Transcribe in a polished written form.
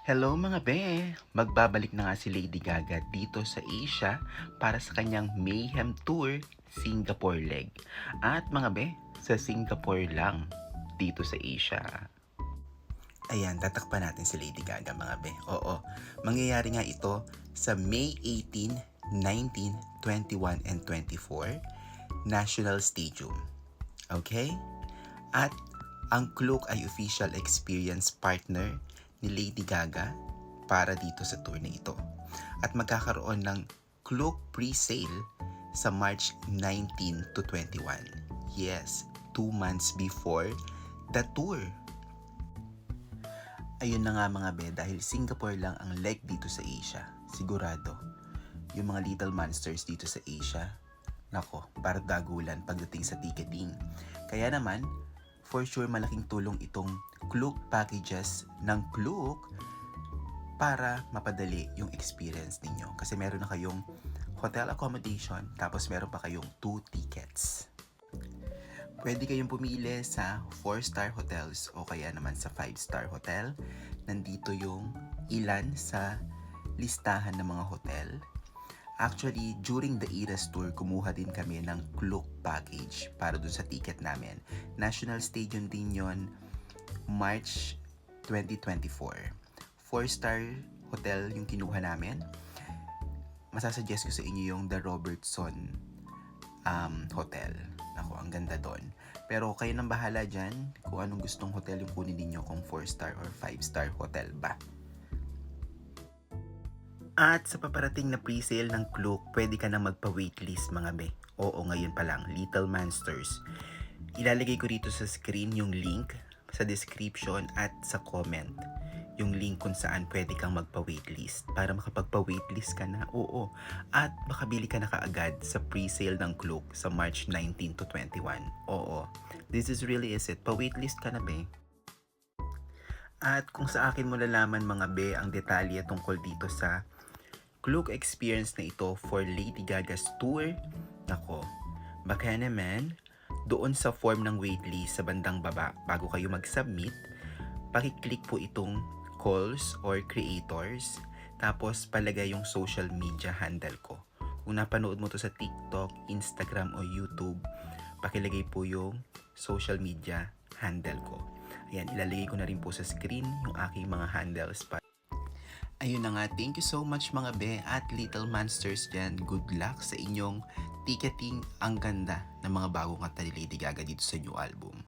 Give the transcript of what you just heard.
Hello mga be! Magbabalik na nga si Lady Gaga dito sa Asia para sa kanyang Mayhem Tour Singapore leg. At mga be, sa Singapore lang dito sa Asia. Ayan, tatakpan natin si Lady Gaga mga be. Oo, mangyayari nga ito sa May 18, 19, 21, and 24 National Stadium. Okay? At ang Klook ay official experience partner ni Lady Gaga para dito sa tour na ito. At magkakaroon ng Klook pre-sale sa March 19 to 21. Yes, 2 months before the tour. Ayun na nga mga be, dahil Singapore lang ang leg dito sa Asia, sigurado, yung mga little monsters dito sa Asia, nako, para dagulan pagdating sa ticketing. Kaya naman, for sure malaking tulong itong Klook packages ng Klook para mapadali yung experience ninyo. Kasi meron na kayong hotel accommodation, tapos meron pa kayong 2 tickets. Pwede kayong pumili sa 4-star hotels o kaya naman sa 5-star hotel. Nandito yung ilan sa listahan ng mga hotel. Actually, during the Eras Tour, kumuha din kami ng Klook package para dun sa ticket namin. National Stadium din yon, March 2024. 4-star hotel yung kinuha namin. Masasuggest ko sa inyo yung The Robertson Hotel. Ako, ang ganda doon. Pero kayo nang bahala dyan kung anong gustong hotel yung kunin ninyo, kung 4-star or 5-star hotel ba. At sa paparating na pre-sale ng Klook, pwede ka na magpa-waitlist mga be. Oo, ngayon pa lang, Little Monsters. Ilalagay ko dito sa screen yung link sa description at sa comment. Yung link kung saan pwede kang magpa-waitlist para makapagpa-waitlist ka na. Oo, at makabili ka na kaagad sa pre-sale ng Klook sa March 19 to 21. Oo, this is really is it. Pa-waitlist ka na be. At kung sa akin mo lalaman mga be ang detalye tungkol dito sa Klook experience na ito for Lady Gaga's tour, nako, baka naman doon sa form ng waitlist sa bandang baba bago kayo mag-submit, pakiclick po itong calls or creators, tapos palagay yung social media handle ko. Kung napanood mo to sa TikTok, Instagram o YouTube, pakilagay po yung social media handle ko. Ayan, ilalagay ko na rin po sa screen yung aking mga handles pa. Ayun na nga, thank you so much mga be at little monsters dyan. Good luck sa inyong ticketing. Ang ganda ng mga bagong kanta ni Lady Gaga dito sa new album.